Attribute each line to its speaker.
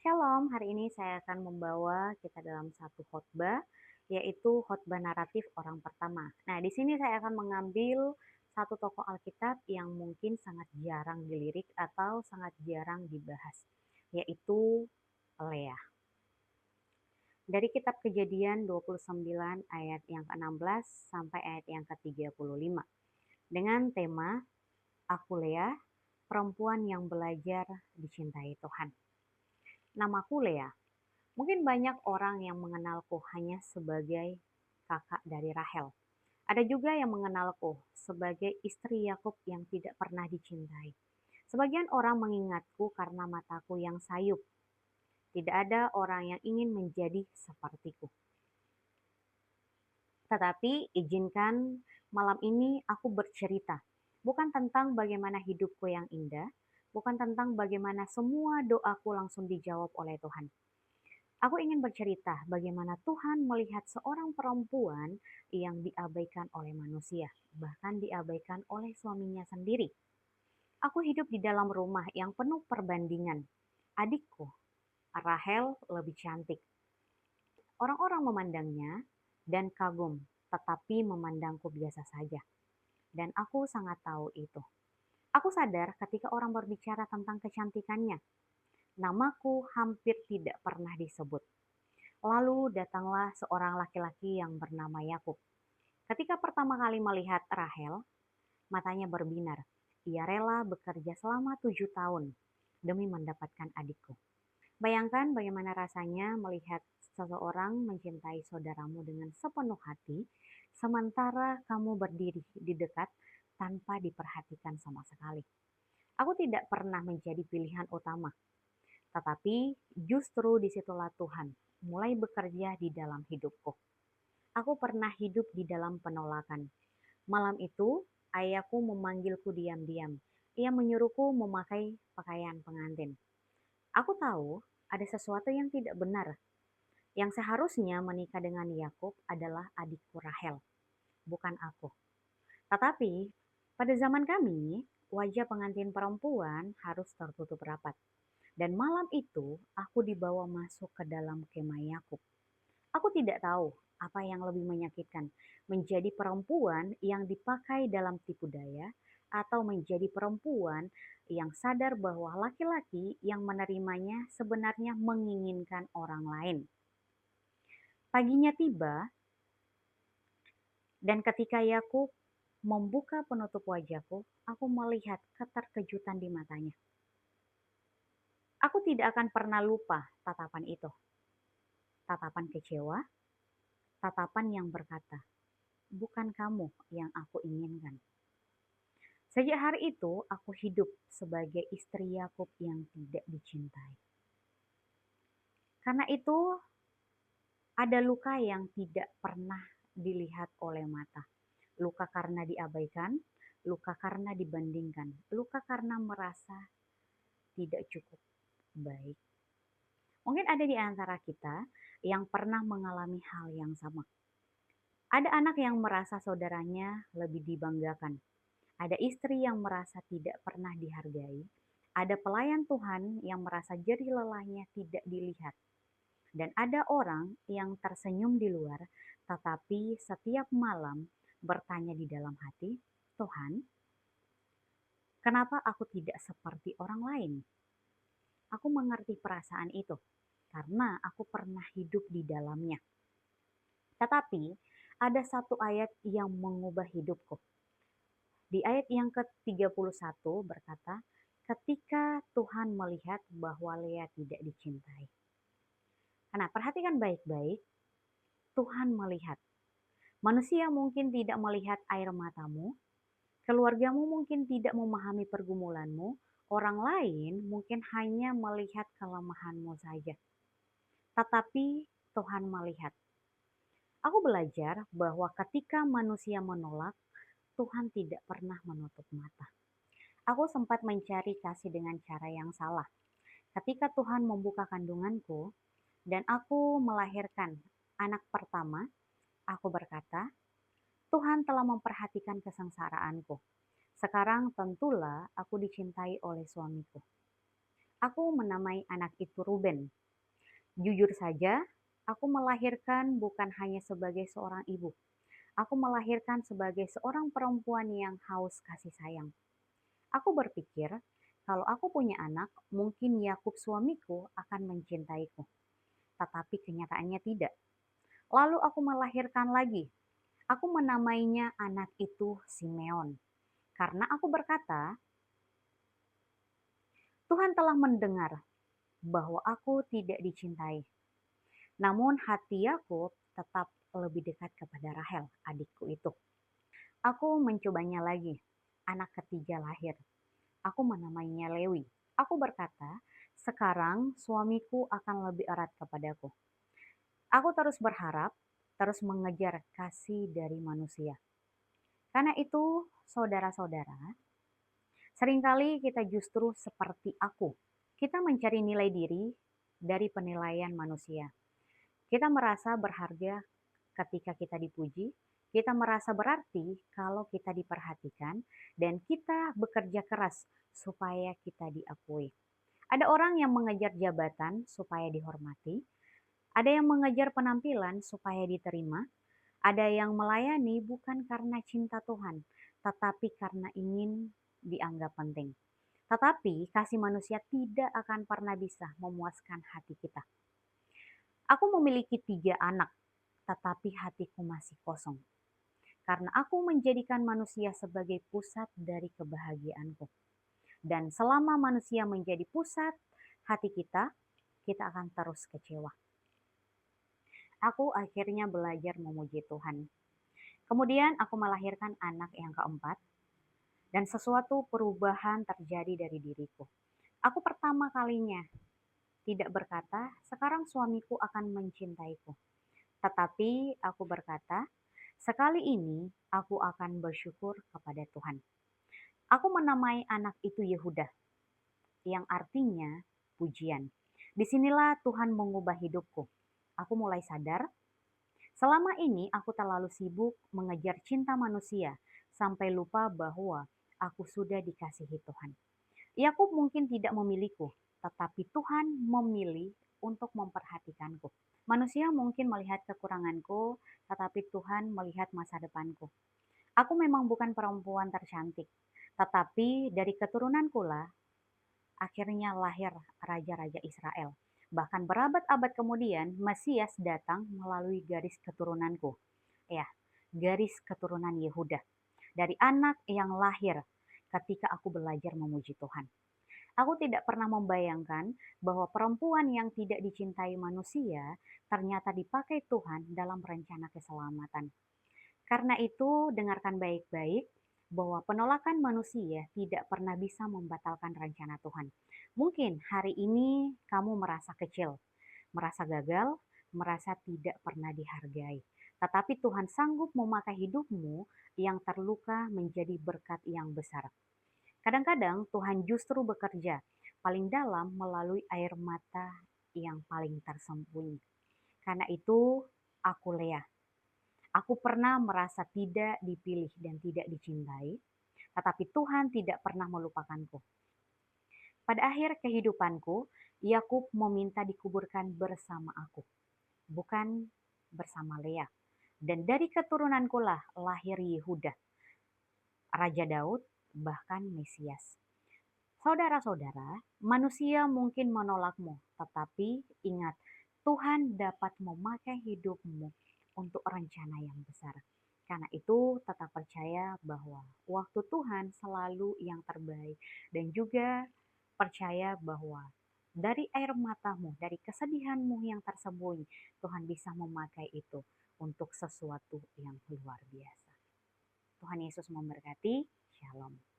Speaker 1: Shalom, hari ini saya akan membawa kita dalam satu khotbah, yaitu khotbah naratif orang pertama. Nah, di sini saya akan mengambil satu tokoh Alkitab yang mungkin sangat jarang dilirik atau sangat jarang dibahas, yaitu Lea. Dari kitab Kejadian 29 ayat yang ke-16 sampai ayat yang ke-35. Dengan tema, Aku Lea, perempuan yang belajar dicintai Tuhan. Namaku Lea. Mungkin banyak orang yang mengenalku hanya sebagai kakak dari Rahel. Ada juga yang mengenalku sebagai istri Yakub yang tidak pernah dicintai. Sebagian orang mengingatku karena mataku yang sayup. Tidak ada orang yang ingin menjadi sepertiku. Tetapi izinkan malam ini aku bercerita, bukan tentang bagaimana hidupku yang indah, bukan tentang bagaimana semua doaku langsung dijawab oleh Tuhan. Aku ingin bercerita bagaimana Tuhan melihat seorang perempuan yang diabaikan oleh manusia, bahkan diabaikan oleh suaminya sendiri. Aku hidup di dalam rumah yang penuh perbandingan. Adikku, Rahel, lebih cantik. Orang-orang memandangnya dan kagum, tetapi memandangku biasa saja. Dan aku sangat tahu itu. Aku sadar ketika orang berbicara tentang kecantikannya, namaku hampir tidak pernah disebut. Lalu datanglah seorang laki-laki yang bernama Yakub. Ketika pertama kali melihat Rahel, matanya berbinar. Ia rela bekerja selama 7 tahun demi mendapatkan adikku. Bayangkan bagaimana rasanya melihat seseorang mencintai saudaramu dengan sepenuh hati, sementara kamu berdiri di dekat tanpa diperhatikan sama sekali. Aku tidak pernah menjadi pilihan utama, tetapi justru disitulah Tuhan mulai bekerja di dalam hidupku. Aku pernah hidup di dalam penolakan. Malam itu, ayahku memanggilku diam-diam. Ia menyuruhku memakai pakaian pengantin. Aku tahu ada sesuatu yang tidak benar. Yang seharusnya menikah dengan Yakub adalah adikku Rahel, bukan aku. Tetapi pada zaman kami, wajah pengantin perempuan harus tertutup rapat. Dan malam itu, aku dibawa masuk ke dalam kemah Yakub. Aku tidak tahu apa yang lebih menyakitkan, menjadi perempuan yang dipakai dalam tipu daya atau menjadi perempuan yang sadar bahwa laki-laki yang menerimanya sebenarnya menginginkan orang lain. Paginya tiba, dan ketika Yakub membuka penutup wajahku, aku melihat keterkejutan di matanya. Aku tidak akan pernah lupa tatapan itu. Tatapan kecewa, tatapan yang berkata, bukan kamu yang aku inginkan. Sejak hari itu, aku hidup sebagai istri Yakub yang tidak dicintai. Karena itu, ada luka yang tidak pernah dilihat oleh mata. Luka karena diabaikan, luka karena dibandingkan, luka karena merasa tidak cukup baik. Mungkin ada di antara kita yang pernah mengalami hal yang sama. Ada anak yang merasa saudaranya lebih dibanggakan. Ada istri yang merasa tidak pernah dihargai. Ada pelayan Tuhan yang merasa jerih lelahnya tidak dilihat. Dan ada orang yang tersenyum di luar, tetapi setiap malam bertanya di dalam hati, Tuhan, kenapa aku tidak seperti orang lain? Aku mengerti perasaan itu, karena aku pernah hidup di dalamnya. Tetapi ada satu ayat yang mengubah hidupku. Di ayat yang ke-31 berkata, ketika Tuhan melihat bahwa Lea tidak dicintai. Nah, perhatikan baik-baik, Tuhan melihat. Manusia mungkin tidak melihat air matamu, keluargamu mungkin tidak memahami pergumulanmu, orang lain mungkin hanya melihat kelemahanmu saja. Tetapi Tuhan melihat. Aku belajar bahwa ketika manusia menolak, Tuhan tidak pernah menutup mata. Aku sempat mencari kasih dengan cara yang salah. Ketika Tuhan membuka kandunganku dan aku melahirkan anak pertama, aku berkata, Tuhan telah memperhatikan kesengsaraanku. Sekarang tentulah aku dicintai oleh suamiku. Aku menamai anak itu Ruben. Jujur saja, aku melahirkan bukan hanya sebagai seorang ibu. Aku melahirkan sebagai seorang perempuan yang haus kasih sayang. Aku berpikir, kalau aku punya anak, mungkin Yakub suamiku akan mencintaiku. Tetapi kenyataannya tidak. Lalu aku melahirkan lagi. Aku menamainya anak itu Simeon. Karena aku berkata, Tuhan telah mendengar bahwa aku tidak dicintai. Namun hati Yakub tetap lebih dekat kepada Rahel, adikku itu. Aku mencobanya lagi. Anak ketiga lahir. Aku menamainya Lewi. Aku berkata, sekarang suamiku akan lebih erat kepadaku. Aku terus berharap, terus mengejar kasih dari manusia. Karena itu, saudara-saudara, seringkali kita justru seperti aku. Kita mencari nilai diri dari penilaian manusia. Kita merasa berharga ketika kita dipuji, kita merasa berarti kalau kita diperhatikan, dan kita bekerja keras supaya kita diakui. Ada orang yang mengejar jabatan supaya dihormati, ada yang mengejar penampilan supaya diterima, ada yang melayani bukan karena cinta Tuhan, tetapi karena ingin dianggap penting. Tetapi kasih manusia tidak akan pernah bisa memuaskan hati kita. Aku memiliki 3 anak, tetapi hatiku masih kosong. Karena aku menjadikan manusia sebagai pusat dari kebahagiaanku. Dan selama manusia menjadi pusat hati kita akan terus kecewa. Aku akhirnya belajar memuji Tuhan. Kemudian aku melahirkan anak yang keempat, dan sesuatu perubahan terjadi dari diriku. Aku pertama kalinya tidak berkata, sekarang suamiku akan mencintaiku. Tetapi aku berkata, sekali ini aku akan bersyukur kepada Tuhan. Aku menamai anak itu Yehuda, yang artinya pujian. Disinilah Tuhan mengubah hidupku. Aku mulai sadar, selama ini aku terlalu sibuk mengejar cinta manusia, sampai lupa bahwa aku sudah dikasihi Tuhan. Yakub mungkin tidak memilikiku, tetapi Tuhan memilih untuk memperhatikanku. Manusia mungkin melihat kekuranganku, tetapi Tuhan melihat masa depanku. Aku memang bukan perempuan tercantik, tetapi dari keturunanku lah akhirnya lahir raja-raja Israel. Bahkan berabad-abad kemudian, Mesias datang melalui garis keturunanku. Ya, garis keturunan Yehuda. Dari anak yang lahir ketika aku belajar memuji Tuhan. Aku tidak pernah membayangkan bahwa perempuan yang tidak dicintai manusia ternyata dipakai Tuhan dalam rencana keselamatan. Karena itu, dengarkan baik-baik bahwa penolakan manusia tidak pernah bisa membatalkan rencana Tuhan. Mungkin hari ini kamu merasa kecil, merasa gagal, merasa tidak pernah dihargai. Tetapi Tuhan sanggup memakai hidupmu yang terluka menjadi berkat yang besar. Kadang-kadang Tuhan justru bekerja paling dalam melalui air mata yang paling tersembunyi. Karena itu, aku Lea. Aku pernah merasa tidak dipilih dan tidak dicintai, tetapi Tuhan tidak pernah melupakanku. Pada akhir kehidupanku, Yakub meminta dikuburkan bersama aku, bukan bersama Lea. Dan dari keturunanku lah lahir Yehuda, Raja Daud, bahkan Mesias. Saudara-saudara, manusia mungkin menolakmu, tetapi ingat, Tuhan dapat memakai hidupmu untuk rencana yang besar. Karena itu, tetap percaya bahwa waktu Tuhan selalu yang terbaik, dan juga percaya bahwa dari air matamu, dari kesedihanmu yang tersembunyi, Tuhan bisa memakai itu untuk sesuatu yang luar biasa. Tuhan Yesus memberkati. Shalom.